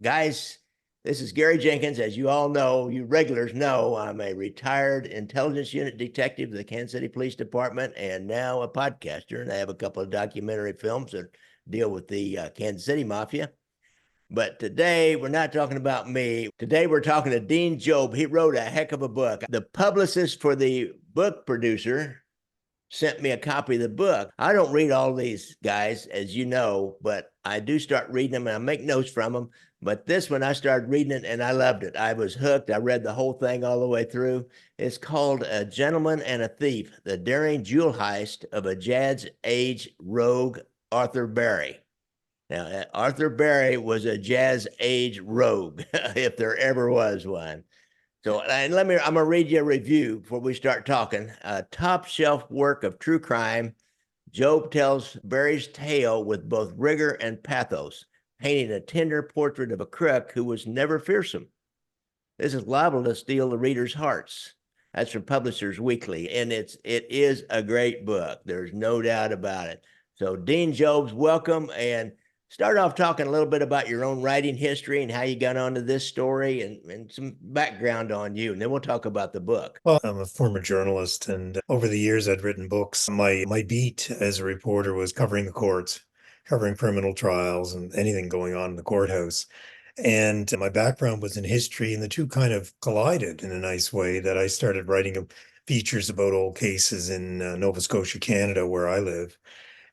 Guys, this is Gary Jenkins. As you all know, you regulars know, I'm a retired intelligence unit detective of the Kansas City Police Department and now a podcaster. And I have a couple of documentary films that deal with the Kansas City Mafia. But today we're not talking about me. Today we're talking to Dean Jobe. He wrote a heck of a book. The publicist for the book producer sent me a copy of the book. I don't read all these guys, as you know, but I do start reading them and I make notes from them. But this one, I started reading it and I loved it. I was hooked. I read the whole thing all the way through. It's called A Gentleman and a Thief, the daring jewel heist of a jazz age rogue, Arthur Berry. Now, Arthur Berry was a jazz age rogue, if there ever was one. So, and I'm gonna read you a review before we start talking. A top shelf work of true crime. Job tells Barry's tale with both rigor and pathos, painting a tender portrait of a crook who was never fearsome. This is liable to steal the reader's hearts. That's from Publishers Weekly, and it is a great book. There's no doubt about it. So, Dean Jobs, welcome, and start off talking a little bit about your own writing history and how you got onto this story and some background on you. And then we'll talk about the book. Well, I'm a former journalist, and over the years, I'd written books. My beat as a reporter was covering the courts, covering criminal trials and anything going on in the courthouse. And my background was in history, and the two kind of collided in a nice way that I started writing features about old cases in Nova Scotia, Canada, where I live,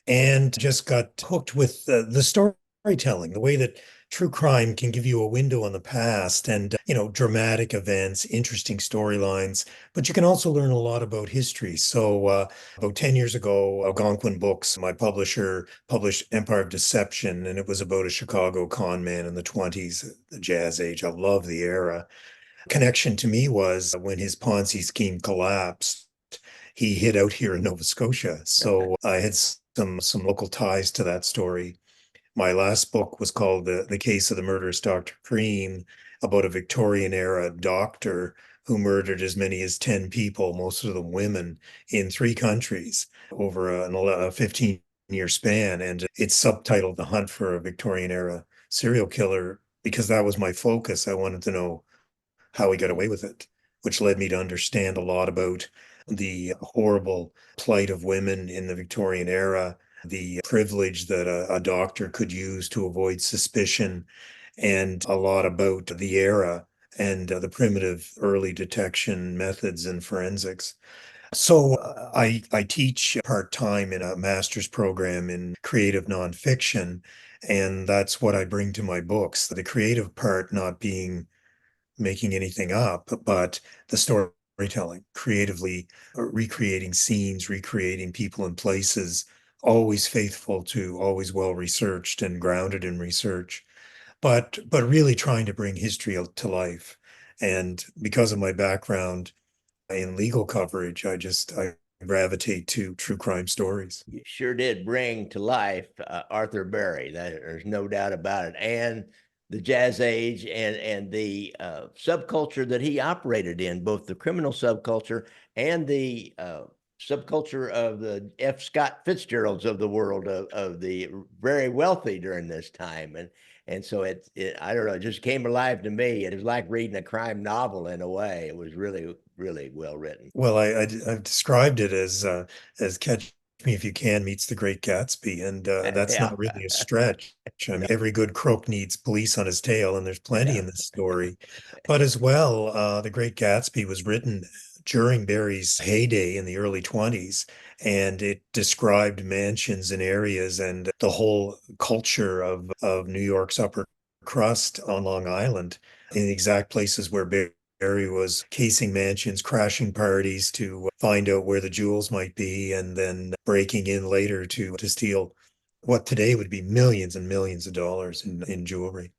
and just got hooked with the storytelling, the way that true crime can give you a window on the past and, dramatic events, interesting storylines, but you can also learn a lot about history. So about 10 years ago, Algonquin Books, my publisher, published Empire of Deception, and it was about a Chicago con man in the 20s, the jazz age. I love the era. Connection to me was when his Ponzi scheme collapsed, he hid out here in Nova Scotia. So I had some local ties to that story. My last book was called The Case of the Murderous Dr. Cream, about a Victorian era doctor who murdered as many as 10 people, most of them women, in 3 countries over a 15-year span. And it's subtitled The Hunt for a Victorian Era Serial Killer because that was my focus. I wanted to know how he got away with it, which led me to understand a lot about the horrible plight of women in the Victorian era, the privilege that a doctor could use to avoid suspicion, and a lot about the era and the primitive early detection methods and forensics. So I teach part-time in a master's program in creative nonfiction, and that's what I bring to my books. The creative part not being making anything up, but the storytelling, creatively recreating scenes, recreating people and places, always faithful to, always well researched and grounded in research, but really trying to bring history to life. And because of my background in legal coverage, I gravitate to true crime stories. You sure did bring to life Arthur Berry. There's no doubt about it. And the jazz age and the subculture that he operated in, both the criminal subculture and the subculture of the F. Scott Fitzgeralds of the world, of the very wealthy during this time. And so I don't know, it just came alive to me. It was like reading a crime novel in a way. It was really, really well written. Well, I've described it as Catch Me If You Can meets The Great Gatsby, and that's Yeah. not really a stretch. I mean, every good crook needs police on his tail, and there's plenty Yeah. in this story. But as well, The Great Gatsby was written during Barry's heyday in the early 20s, and it described mansions and areas and the whole culture of New York's upper crust on Long Island in the exact places where Barry was casing mansions, crashing parties to find out where the jewels might be, and then breaking in later to steal what today would be millions and millions of dollars in jewelry.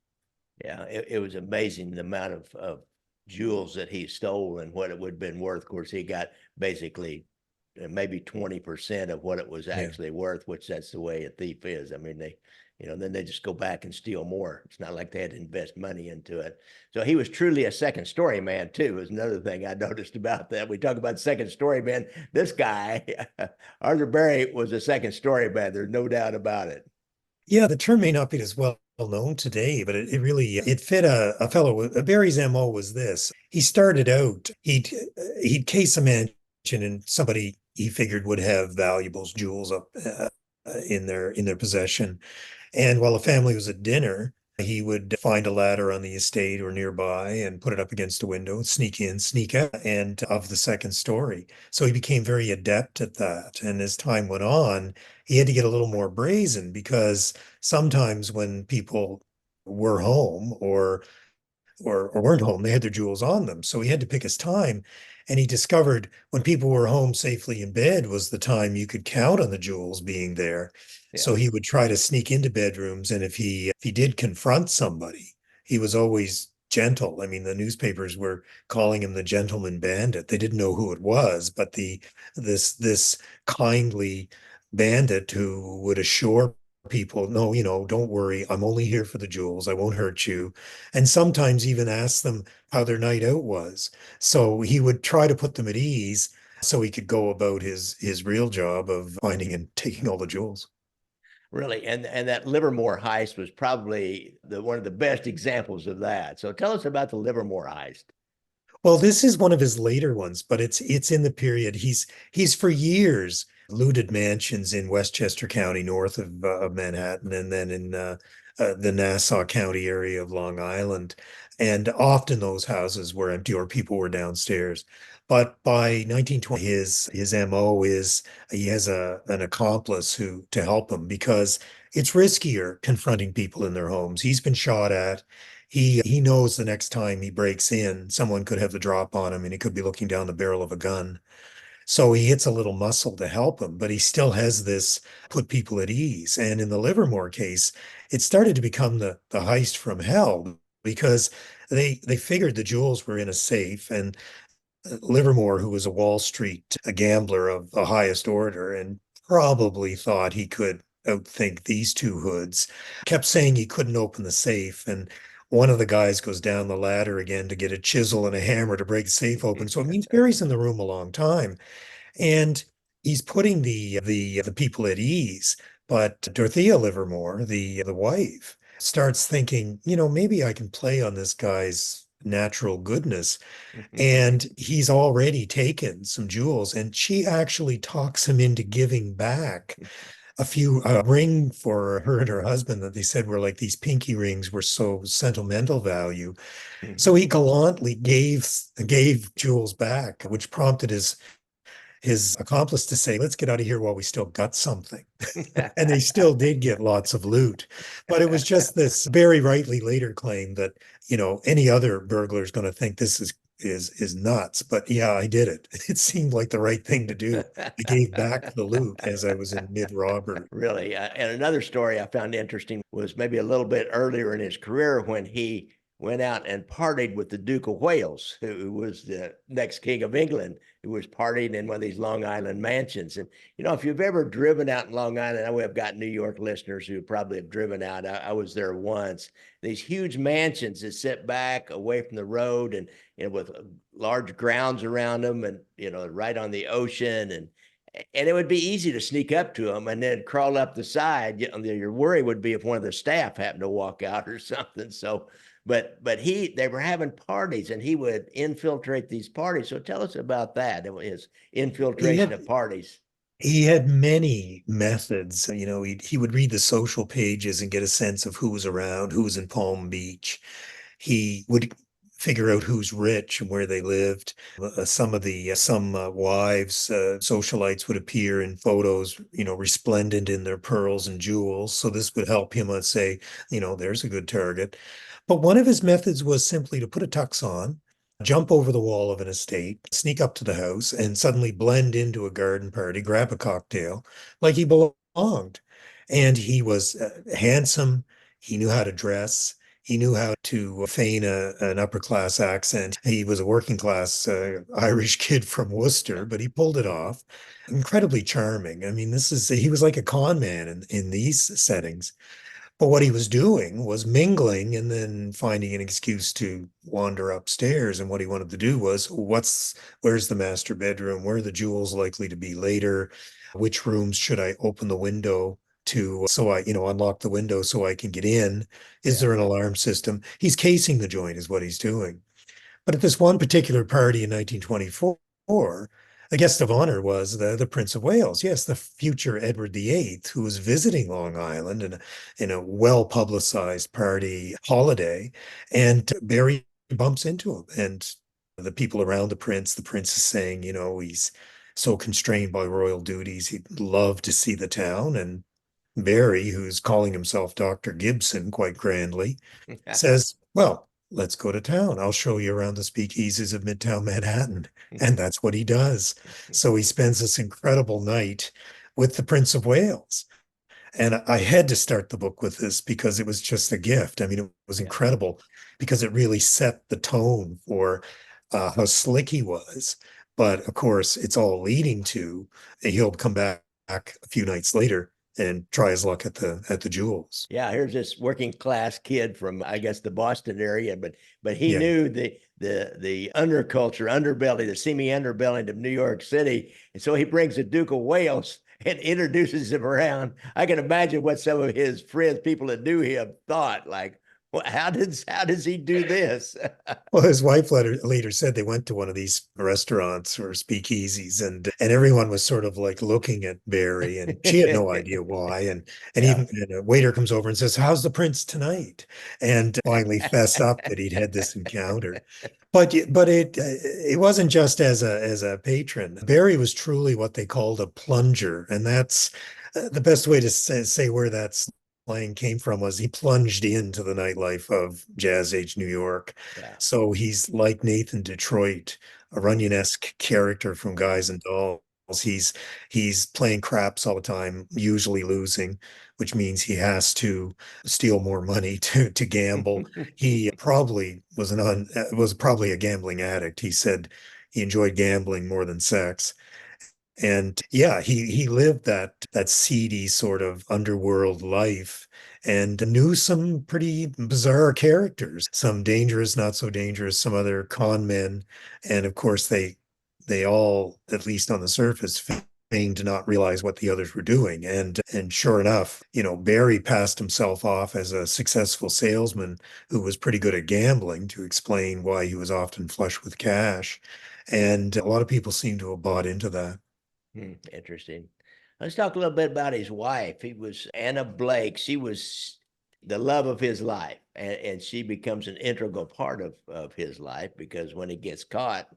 Yeah, it was amazing the amount of jewels that he stole and what it would have been worth. Of course, he got basically maybe 20% of what it was Yeah. actually worth, which that's the way a thief is. I mean, then they just go back and steal more. It's not like they had to invest money into it. So he was truly a second story man, too, is another thing I noticed about that. We talk about second story man. This guy, Arthur Berry, was a second story man. There's no doubt about it. Yeah, the term may not be as well known today, but it really it fit a fellow. Barry's MO was this. He started out, he'd case a mansion and somebody he figured would have valuables, jewels up in their possession. And while the family was at dinner, he would find a ladder on the estate or nearby and put it up against a window, sneak in, sneak out, and of the second story. So he became very adept at that. And as time went on, he had to get a little more brazen because sometimes when people were home or weren't home, they had their jewels on them. So he had to pick his time. And he discovered when people were home safely in bed was the time you could count on the jewels being there. Yeah. So he would try to sneak into bedrooms. And if he did confront somebody, he was always gentle. I mean, the newspapers were calling him the gentleman bandit. They didn't know who it was, but this kindly bandit who would assure people, no, don't worry, I'm only here for the jewels. I won't hurt you, and sometimes even ask them how their night out was. So he would try to put them at ease so he could go about his real job of finding and taking all the jewels. Really, and that Livermore heist was probably the one of the best examples of that. So tell us about the Livermore heist. Well, this is one of his later ones, but it's in the period he's for years looted mansions in Westchester County, north of Manhattan, and then in the Nassau County area of Long Island. And often those houses were empty or people were downstairs. But by 1920, his MO is he has an accomplice who to help him because it's riskier confronting people in their homes. He's been shot at. He knows the next time he breaks in, someone could have the drop on him and he could be looking down the barrel of a gun. So he hits a little muscle to help him, but he still has this put people at ease. And in the Livermore case, it started to become the heist from hell because they figured the jewels were in a safe and Livermore, who was a Wall Street a gambler of the highest order and probably thought he could outthink these two hoods, kept saying he couldn't open the safe. And one of the guys goes down the ladder again to get a chisel and a hammer to break the safe open. So it means Barry's in the room a long time. And he's putting the people at ease. But Dorothea Livermore, the wife, starts thinking, maybe I can play on this guy's natural goodness, and he's already taken some jewels, and she actually talks him into giving back a ring for her and her husband that they said were like these pinky rings were so sentimental value. So he gallantly gave jewels back, which prompted his accomplice to say, let's get out of here while we still got something. And they still did get lots of loot. But it was just this very rightly later claim that, any other burglar is going to think this is nuts. But yeah, I did it. It seemed like the right thing to do. I gave back the loot as I was in mid-robbery. Really. And another story I found interesting was maybe a little bit earlier in his career when he went out and partied with the Duke of Wales, who was the next king of England, who was partying in one of these Long Island mansions. And, if you've ever driven out in Long Island, I know we've got New York listeners who probably have driven out. I was there once. These huge mansions that sit back away from the road and with large grounds around them and, right on the ocean. And it would be easy to sneak up to them and then crawl up the side. Your worry would be if one of the staff happened to walk out or something. So, but they were having parties and he would infiltrate these parties. So tell us about that. It was He infiltration of had parties. he had many methods. He would read the social pages and get a sense of who was around, who was in Palm Beach. He would figure out who's rich and where they lived. Some wives, socialites would appear in photos, resplendent in their pearls and jewels. So this would help him say, there's a good target. But one of his methods was simply to put a tux on, jump over the wall of an estate, sneak up to the house, and suddenly blend into a garden party, grab a cocktail like he belonged. And he was handsome. He knew how to dress. He knew how to feign an upper class accent. He was a working class Irish kid from Worcester, but he pulled it off. Incredibly charming. I mean, he was like a con man in these settings. But what he was doing was mingling and then finding an excuse to wander upstairs. And what he wanted to do was, where's the master bedroom? Where are the jewels likely to be later? Which rooms should I open the window to so I, unlock the window so I can get in. Is Yeah. there an alarm system? He's casing the joint, is what he's doing. But at this one particular party in 1924, the guest of honor was the Prince of Wales. Yes, the future Edward VIII, who was visiting Long Island in a well-publicized party holiday. And Barry bumps into him. And the people around the prince is saying, he's so constrained by royal duties, he'd love to see the town. And Barry, who's calling himself Dr. Gibson quite grandly, says, well, let's go to town. I'll show you around the speakeasies of Midtown Manhattan. And that's what he does. So he spends this incredible night with the Prince of Wales. And I had to start the book with this because it was just a gift. I mean, it was Yeah. incredible because it really set the tone for how slick he was. But of course, it's all leading to he'll come back a few nights later and try his luck at the jewels. Yeah, here's this working class kid from, I guess, the Boston area, but he Yeah. knew the underculture, underbelly, the seamy underbelly of New York City, and so he brings the Duke of Wales and introduces him around. I can imagine what some of his friends, people that knew him, thought. Like, well, how does he do this? Well, his wife later said they went to one of these restaurants or speakeasies, and everyone was sort of like looking at Barry, and she had no idea why. And Yeah. even and a waiter comes over and says, "How's the prince tonight?" And finally fess up that he'd had this encounter. But it wasn't just as a patron. Barry was truly what they called a plunger, and that's the best way to say where that's playing came from was he plunged into the nightlife of jazz age New York. Yeah. So he's like Nathan Detroit, a Runyon-esque character from Guys and Dolls. He's playing craps all the time, usually losing, which means he has to steal more money to gamble. He probably was probably a gambling addict. He said he enjoyed gambling more than sex. And yeah, he lived that seedy sort of underworld life and knew some pretty bizarre characters, some dangerous, not so dangerous, some other con men. And of course they all, at least on the surface, feigned to not realize what the others were doing. And sure enough, Barry passed himself off as a successful salesman who was pretty good at gambling to explain why he was often flush with cash. And a lot of people seem to have bought into that. Interesting. Let's talk a little bit about his wife. He was Anna Blake. She was the love of his life, and she becomes an integral part of his life because when he gets caught,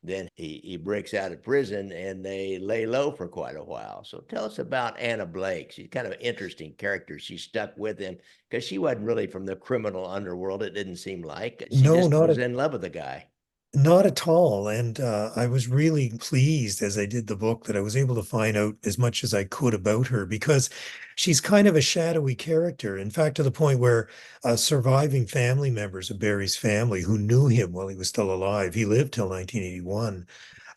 then he breaks out of prison and they lay low for quite a while. So tell us about Anna Blake. She's kind of an interesting character. She stuck with him because she wasn't really from the criminal underworld. It didn't seem like she No, just not was at in love with the guy. not at all. And I was really pleased as I did the book that I was able to find out as much as I could about her because she's kind of a shadowy character. In fact, to the point where surviving family members of Barry's family who knew him while he was still alive, he lived till 1981.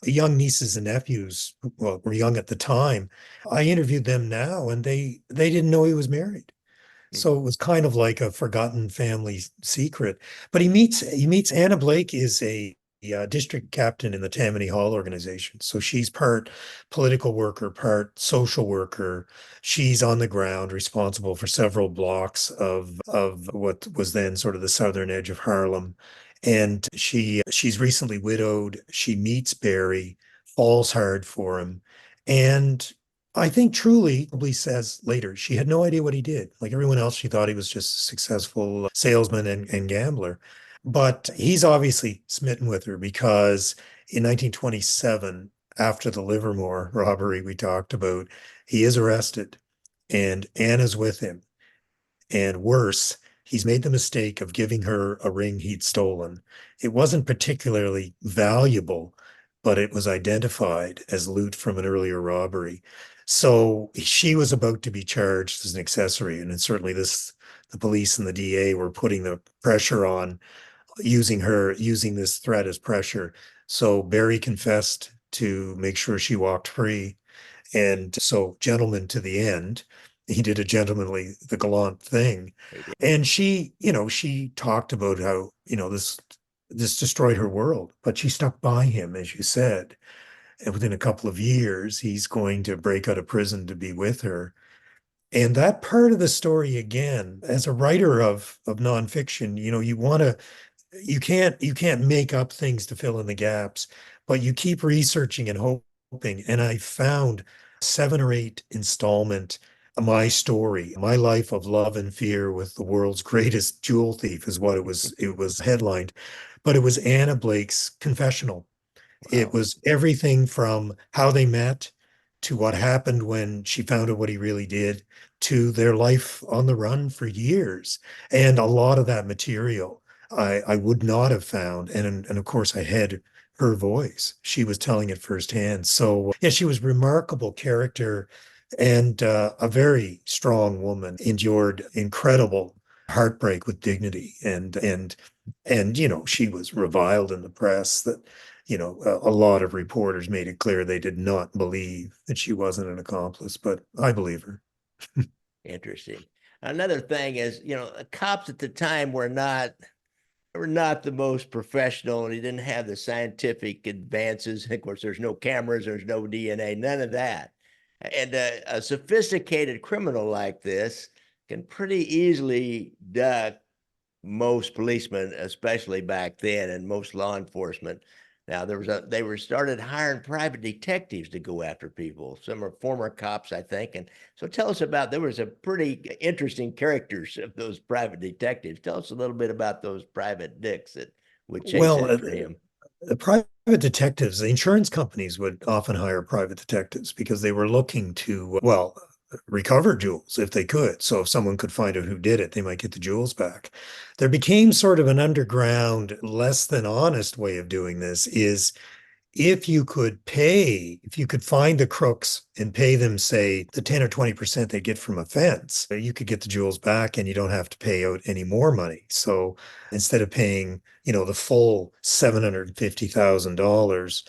Young nieces and nephews, well, were young at the time. I interviewed them now, and they didn't know he was married. Hmm. So it was kind of like a forgotten family secret. But he meets Anna Blake is a district captain in the Tammany Hall organization. So she's part political worker, part social worker. She's on the ground, responsible for several blocks of what was then sort of the southern edge of Harlem. And she's recently widowed. She meets Barry, falls hard for him, and I think truly, probably says later, she had no idea what he did. Like everyone else, she thought he was just a successful salesman and gambler. But he's obviously smitten with her because in 1927, after the Livermore robbery we talked about, he is arrested and Anna's with him. And worse, he's made the mistake of giving her a ring he'd stolen. It wasn't particularly valuable, but it was identified as loot from an earlier robbery. So she was about to be charged as an accessory. And certainly the police and the DA were putting the pressure on, using this threat as pressure. So Barry confessed to make sure she walked free. And so, gentleman to the end, he did the gallant thing. He did. And she talked about how, this destroyed her world, but she stuck by him, as you said. And within a couple of years, he's going to break out of prison to be with her. And that part of the story, again, as a writer of nonfiction, you want to you can't make up things to fill in the gaps, but you keep researching and hoping. And I found 7 or 8 installment my story, my life of love and fear with the world's greatest jewel thief is what it was headlined. But it was Anna Blake's confessional. It Wow. was everything from how they met to what happened when she found out what he really did to their life on the run for years. And a lot of that material I would not have found. And of course, I had her voice. She was telling it firsthand. So, yeah, she was remarkable character and a very strong woman, endured incredible heartbreak with dignity and she was reviled in the press that a lot of reporters made it clear they did not believe that she wasn't an accomplice, but I believe her. Interesting. Another thing is, cops at the time were not the most professional, and he didn't have the scientific advances. Of course, there's no cameras, there's no DNA, none of that. And a sophisticated criminal like this can pretty easily duck most policemen, especially back then, and most law enforcement. Now they were started hiring private detectives to go after people. Some are former cops, I think. And so tell us about there was a pretty interesting characters of those private detectives. Tell us a little bit about those private dicks that would chase Well, after him. the private detectives, the insurance companies would often hire private detectives because they were looking to, well, recover jewels if they could. So if someone could find out who did it, they might get the jewels back. There became sort of an underground, less than honest way of doing this is if you could find the crooks and pay them, say, the 10 or 20% they get from a fence, you could get the jewels back and you don't have to pay out any more money. So instead of paying, the full $750,000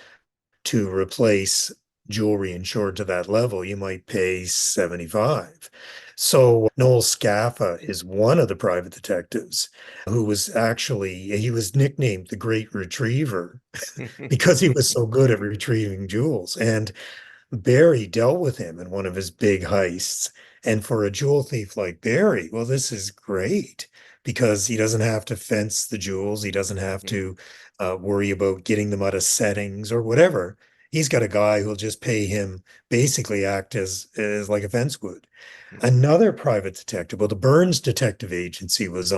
to replace jewelry insured to that level, you might pay 75. So Noel Scaffa is one of the private detectives who he was nicknamed the Great Retriever because he was so good at retrieving jewels. And Barry dealt with him in one of his big heists. And for a jewel thief like Barry, well, this is great because he doesn't have to fence the jewels. He doesn't have to worry about getting them out of settings or whatever. He's got a guy who'll just pay him basically act as like a fence would. Another private detective, well, the Burns Detective Agency was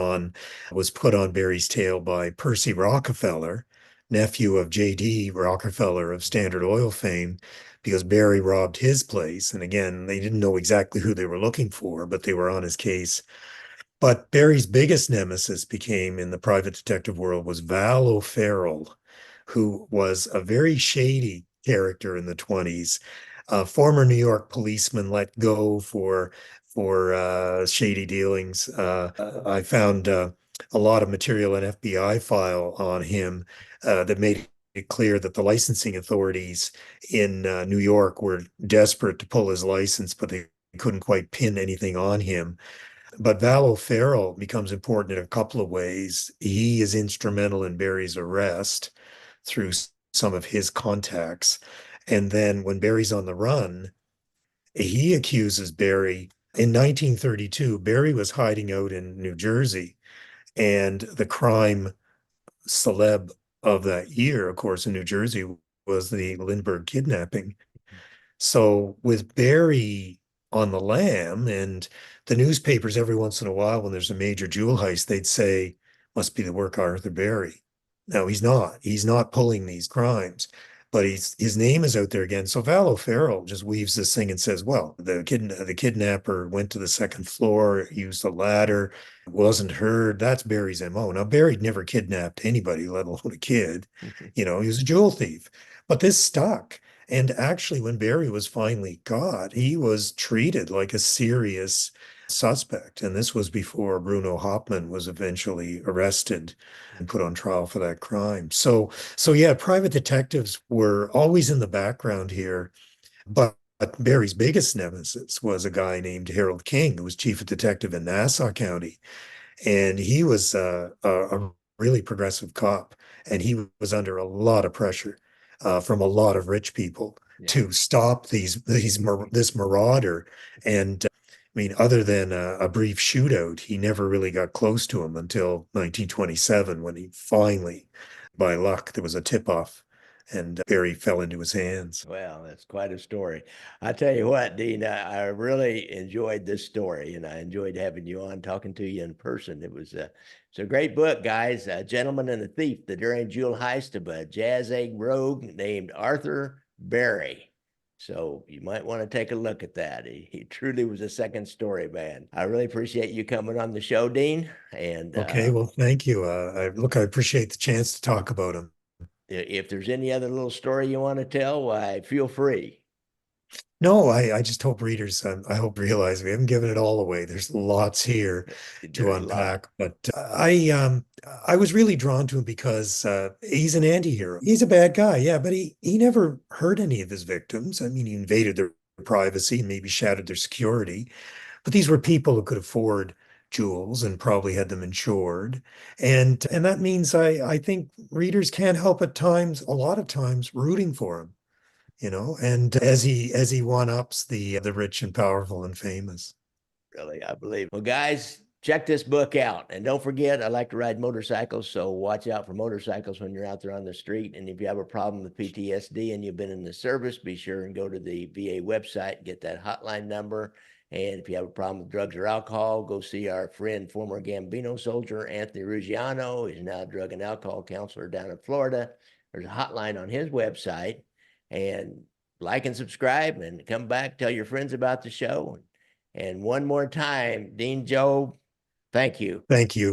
put on Barry's tail by Percy Rockefeller, nephew of J.D. Rockefeller of Standard Oil fame, because Barry robbed his place. And again, they didn't know exactly who they were looking for, but they were on his case. But Barry's biggest nemesis became in the private detective world was Val O'Farrell, who was a very shady character in the 20s, a former New York policeman let go for shady dealings. I found a lot of material in FBI file on him that made it clear that the licensing authorities in New York were desperate to pull his license, but they couldn't quite pin anything on him. But Val O'Farrell becomes important in a couple of ways. He is instrumental in Barry's arrest through some of his contacts. And then when Barry's on the run, he accuses Barry. In 1932, Barry was hiding out in New Jersey, and the crime celeb of that year, of course, in New Jersey was the Lindbergh kidnapping. So with Barry on the lam and the newspapers every once in a while when there's a major jewel heist, they'd say, must be the work of Arthur Barry. No, he's not. He's not pulling these crimes, but his name is out there again. So Val O'Farrell just weaves this thing and says, well, the kidnapper went to the second floor, used a ladder, wasn't heard. That's Barry's MO. Now Barry never kidnapped anybody, let alone a kid. He was a jewel thief. But this stuck. And actually, when Barry was finally caught, he was treated like a serious suspect. And this was before Bruno Hauptmann was eventually arrested and put on trial for that crime. So yeah, private detectives were always in the background here. But Barry's biggest nemesis was a guy named Harold King, who was chief of detective in Nassau County. And he was a really progressive cop, and he was under a lot of pressure from a lot of rich people Yeah. to stop this marauder. And I mean, other than a brief shootout, he never really got close to him until 1927 when he finally, by luck, there was a tip-off and Barry fell into his hands. Well, that's quite a story. I tell you what, Dean, I really enjoyed this story, and I enjoyed having you on, talking to you in person. It's a great book, guys. A Gentleman and a Thief: The Daring Jewel Heist of a Jazz Egg Rogue named Arthur Berry. So you might want to take a look at that. He truly was a second story man. I really appreciate you coming on the show, Dean. And Okay, well, thank you. I appreciate the chance to talk about him. if there's any other little story you want to tell, why, feel free. No, I just hope readers, I hope realize we haven't given it all away. There's lots here to There's a lot. unpack, but I was really drawn to him because he's an antihero. He's a bad guy, yeah, but he never hurt any of his victims. I mean, he invaded their privacy and maybe shattered their security, but these were people who could afford jewels and probably had them insured. And that means I think readers can't help at times, a lot of times, rooting for him, and as he one-ups the rich and powerful and famous. Really, I believe. Well, guys, check this book out. And don't forget, I like to ride motorcycles, so watch out for motorcycles when you're out there on the street. And if you have a problem with PTSD and you've been in the service, be sure and go to the VA website, get that hotline number. And if you have a problem with drugs or alcohol, go see our friend, former Gambino soldier, Anthony Ruggiano. He's now a drug and alcohol counselor down in Florida. There's a hotline on his website. And like and subscribe and come back, tell your friends about the show. And one more time, Dean Jobe, thank you. Thank you.